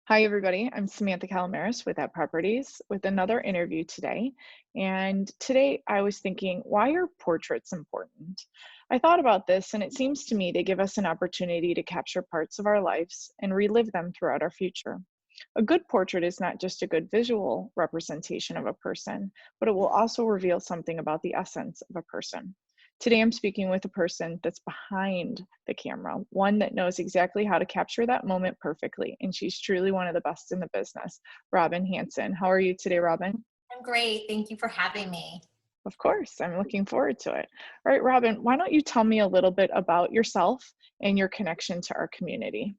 Hi, everybody. I'm Samantha Calamaris with At Properties with another interview today. And today I was thinking, why are portraits important? I thought about this, and it seems to me they give us an opportunity to capture parts of our lives and relive them throughout our future. A good portrait is not just a good visual representation of a person, but it will also reveal something about the essence of a person. Today, I'm speaking with a person that's behind the camera, one that knows exactly how to capture that moment perfectly, and she's truly one of the best in the business, Robin Hansen. How are you today, Robin? I'm great. Thank you for having me. Of course, I'm looking forward to it. All right, Robin, why don't you tell me a little bit about yourself and your connection to our community?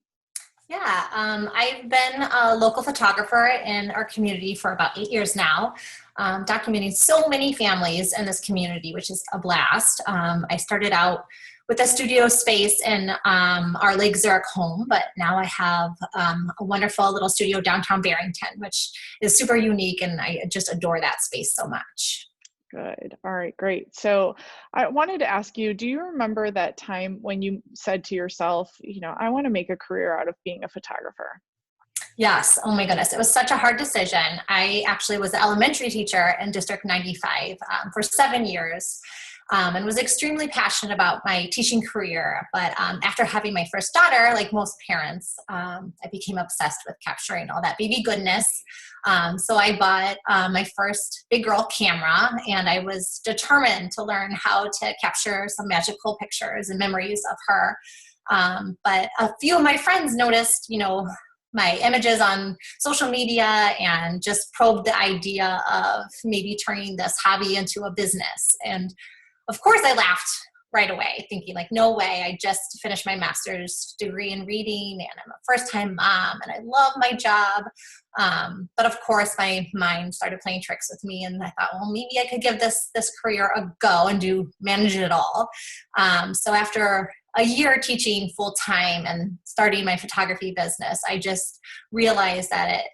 I've been a local photographer in our community for about 8 years now, documenting so many families in this community, which is a blast. I started out with a studio space in our Lake Zurich home, but now I have a wonderful little studio downtown Barrington, which is super unique, and I just adore that space so much. Good. All right, great. So I wanted to ask you, do you remember that time when you said to yourself, I want to make a career out of being a photographer? Yes. Oh my goodness. It was such a hard decision. I actually was an elementary teacher in District 95 for 7 years, and was extremely passionate about my teaching career. But after having my first daughter, like most parents, I became obsessed with capturing all that baby goodness. So I bought my first big girl camera, and I was determined to learn how to capture some magical pictures and memories of her. But a few of my friends noticed, my images on social media and just probed the idea of maybe turning this hobby into a business. And of course, I laughed right away, thinking like, no way, I just finished my master's degree in reading and I'm a first-time mom and I love my job. But of course, my mind started playing tricks with me, and I thought, well, maybe I could give this career a go and manage it all. So after a year teaching full time and starting my photography business, I just realized that it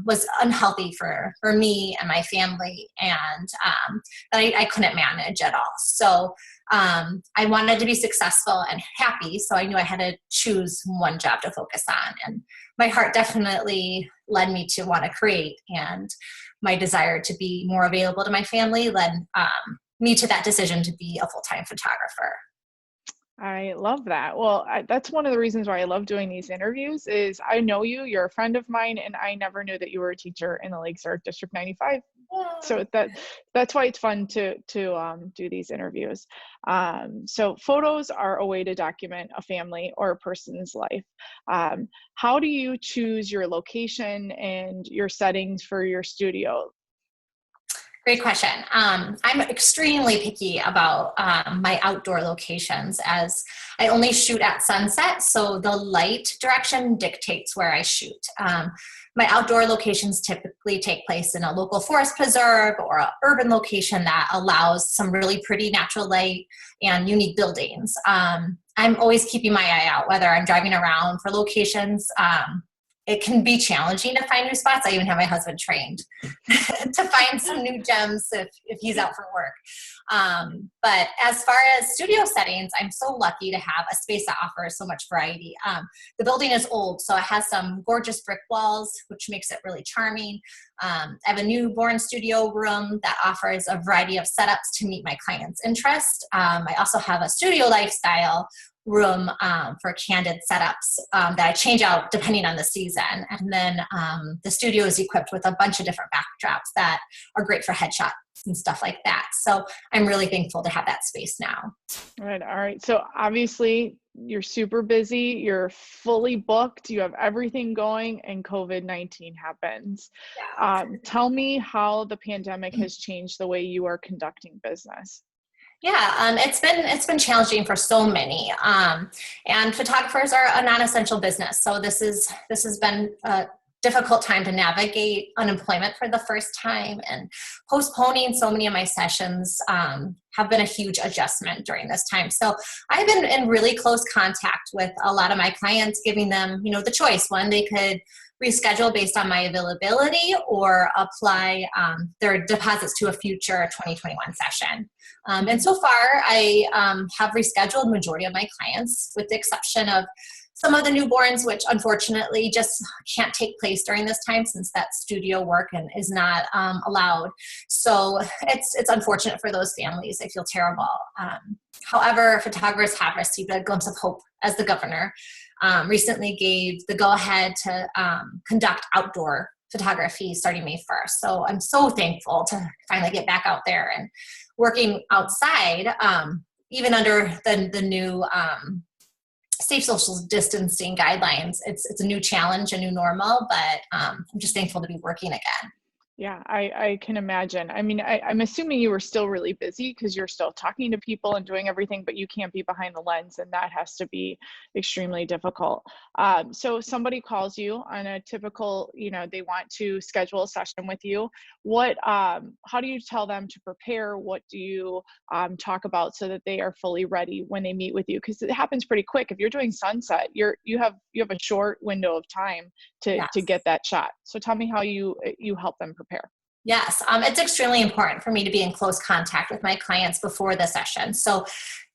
was unhealthy for me and my family, and that I couldn't manage at all. So I wanted to be successful and happy, so I knew I had to choose one job to focus on. And my heart definitely led me to want to create, and my desire to be more available to my family led me to that decision to be a full-time photographer. I love that. Well, that's one of the reasons why I love doing these interviews is I know you, you're a friend of mine, and I never knew that you were a teacher in the Lake Zurich District 95. So that's why it's fun to do these interviews. So photos are a way to document a family or a person's life. How do you choose your location and your settings for your studio? Great question. I'm extremely picky about my outdoor locations, as I only shoot at sunset, so the light direction dictates where I shoot. My outdoor locations typically take place in a local forest preserve or an urban location that allows some really pretty natural light and unique buildings. I'm always keeping my eye out, whether I'm driving around for locations. It can be challenging to find new spots. I even have my husband trained to find some new gems if he's out for work. But as far as studio settings, I'm so lucky to have a space that offers so much variety. The building is old, so it has some gorgeous brick walls, which makes it really charming. I have a newborn studio room that offers a variety of setups to meet my clients' interest. I also have a studio lifestyle room for candid setups that I change out depending on the season. And then the studio is equipped with a bunch of different backdrops that are great for headshots and stuff like that. So I'm really thankful to have that space now. Right. All right. So obviously you're super busy, you're fully booked, you have everything going, and COVID-19 happens. Tell me how the pandemic has changed the way you are conducting business. It's been challenging for so many, and photographers are a non-essential business. So this has been a difficult time to navigate unemployment for the first time, and postponing so many of my sessions have been a huge adjustment during this time. So I've been in really close contact with a lot of my clients, giving them, the choice. One, they could reschedule based on my availability or apply their deposits to a future 2021 session. And so far, I have rescheduled majority of my clients, with the exception of some of the newborns, which unfortunately just can't take place during this time since that studio work and is not allowed. So it's unfortunate for those families. I feel terrible. However, photographers have received a glimpse of hope as the governor recently gave the go-ahead to conduct outdoor photography starting May 1st. So I'm so thankful to finally get back out there and working outside, even under the new safe social distancing guidelines. It's a new challenge, a new normal, but I'm just thankful to be working again. Yeah, I can imagine. I mean, I'm assuming you were still really busy because you're still talking to people and doing everything, but you can't be behind the lens, and that has to be extremely difficult. So somebody calls you on a typical, they want to schedule a session with you. How do you tell them to prepare? What do you talk about so that they are fully ready when they meet with you? Because it happens pretty quick. If you're doing sunset, you have a short window of time to Yes. get that shot. So tell me how you help them prepare. Yes, it's extremely important for me to be in close contact with my clients before the session. So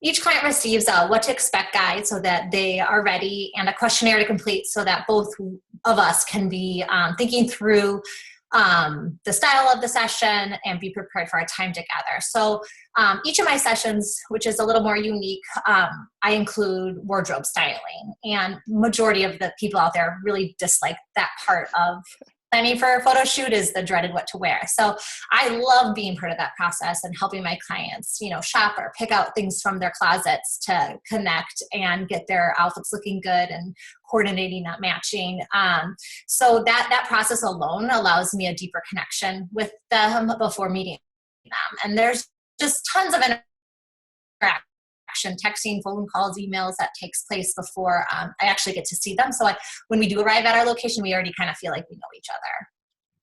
each client receives a what to expect guide so that they are ready, and a questionnaire to complete so that both of us can be thinking through the style of the session and be prepared for our time together. So each of my sessions, which is a little more unique, I include wardrobe styling, and majority of the people out there really dislike that part of planning for a photo shoot, is the dreaded what to wear. So I love being part of that process and helping my clients, shop or pick out things from their closets to connect and get their outfits looking good and coordinating, not matching. So that process alone allows me a deeper connection with them before meeting them. And there's just tons of interaction, texting, phone calls, emails that takes place before I actually get to see them. So when we do arrive at our location, we already kind of feel like we know each other.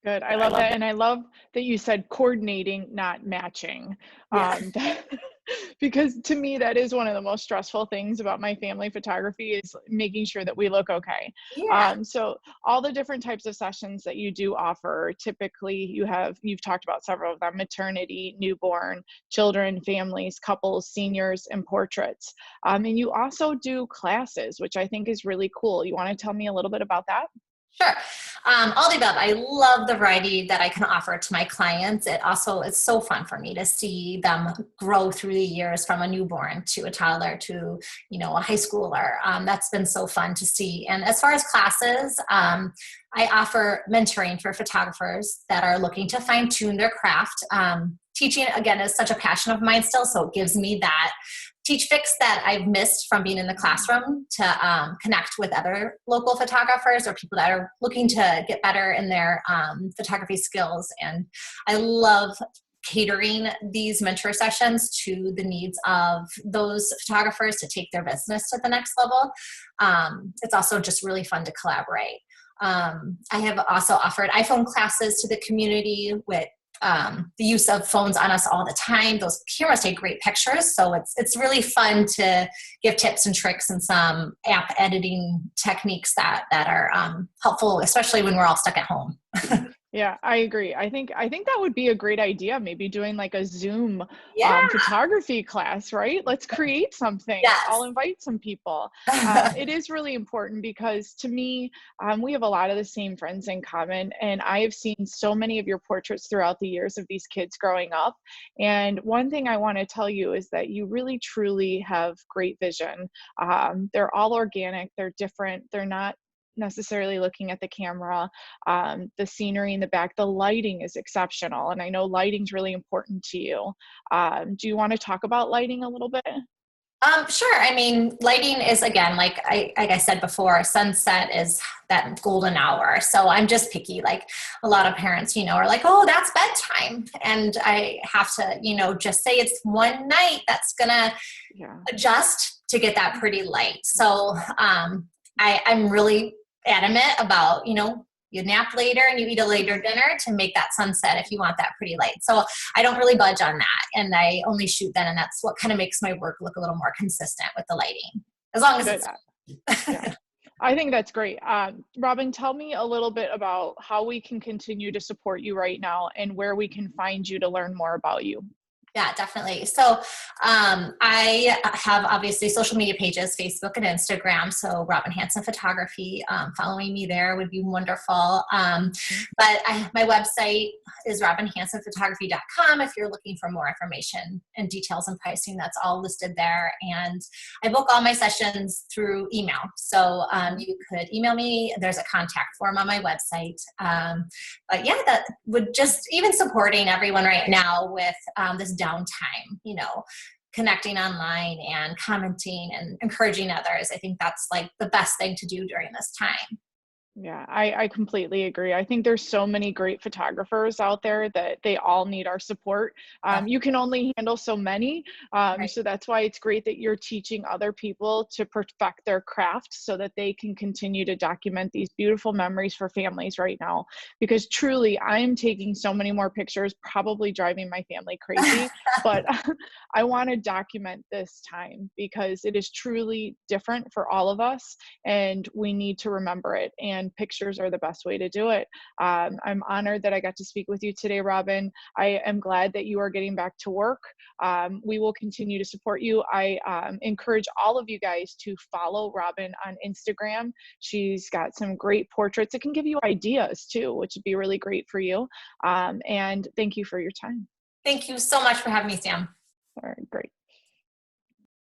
Good. I love that. And I love that you said coordinating, not matching. Yeah. Because to me, that is one of the most stressful things about my family photography, is making sure that we look okay. Yeah. So all the different types of sessions that you do offer, typically you've talked about several of them: maternity, newborn, children, families, couples, seniors, and portraits. And you also do classes, which I think is really cool. You want to tell me a little bit about that? Sure. All the above. I love the variety that I can offer to my clients. It's so fun for me to see them grow through the years, from a newborn to a toddler to, a high schooler. That's been so fun to see. And as far as classes, I offer mentoring for photographers that are looking to fine tune their craft. Teaching, again, is such a passion of mine still, so it gives me that teach fix that I've missed from being in the classroom to connect with other local photographers or people that are looking to get better in their photography skills. And I love catering these mentor sessions to the needs of those photographers to take their business to the next level. It's also just really fun to collaborate. I have also offered iPhone classes to the community with the use of phones on us all the time. Those cameras take great pictures, so it's really fun to give tips and tricks and some app editing techniques that are helpful, especially when we're all stuck at home. Yeah, I agree. I think that would be a great idea. Maybe doing like a Zoom Yeah. photography class, right? Let's create something. Yes. I'll invite some people. It is really important because to me, we have a lot of the same friends in common, and I have seen so many of your portraits throughout the years of these kids growing up. And one thing I want to tell you is that you really truly have great vision. They're all organic. They're different. They're not necessarily looking at the camera. The scenery in the back, the lighting is exceptional, and I know lighting's really important to you. Do you want to talk about lighting a little bit? Sure. I mean, lighting is, again, like I said before, sunset is that golden hour. So I'm just picky. Like a lot of parents, are like, oh, that's bedtime. And I have to, just say it's one night that's going to adjust to get that pretty light. So I'm really adamant about, you nap later and you eat a later dinner to make that sunset if you want that pretty light. So I don't really budge on that, and I only shoot then, and that's what kind of makes my work look a little more consistent with the lighting, as long as it's yeah. I think that's great. Robin, tell me a little bit about how we can continue to support you right now and where we can find you to learn more about you. Yeah, definitely. So I have obviously social media pages, Facebook and Instagram. So Robin Hansen Photography, following me there would be wonderful. Mhm. But my website is robinhansenphotography.com. If you're looking for more information and details and pricing, that's all listed there. And I book all my sessions through email. So you could email me. There's a contact form on my website. But yeah, that would just even supporting everyone right now with this downtime, connecting online and commenting and encouraging others. I think that's like the best thing to do during this time. Yeah, I completely agree. I think there's so many great photographers out there that they all need our support. You can only handle so many. Right. So that's why it's great that you're teaching other people to perfect their craft so that they can continue to document these beautiful memories for families right now. Because truly, I am taking so many more pictures, probably driving my family crazy, but I want to document this time because it is truly different for all of us and we need to remember it. And pictures are the best way to do it. I'm honored that I got to speak with you today, Robin. I am glad that you are getting back to work. We will continue to support you. I encourage all of you guys to follow Robin on Instagram. She's got some great portraits. It can give you ideas too, which would be really great for you. And thank you for your time. Thank you so much for having me, Sam. All right, great.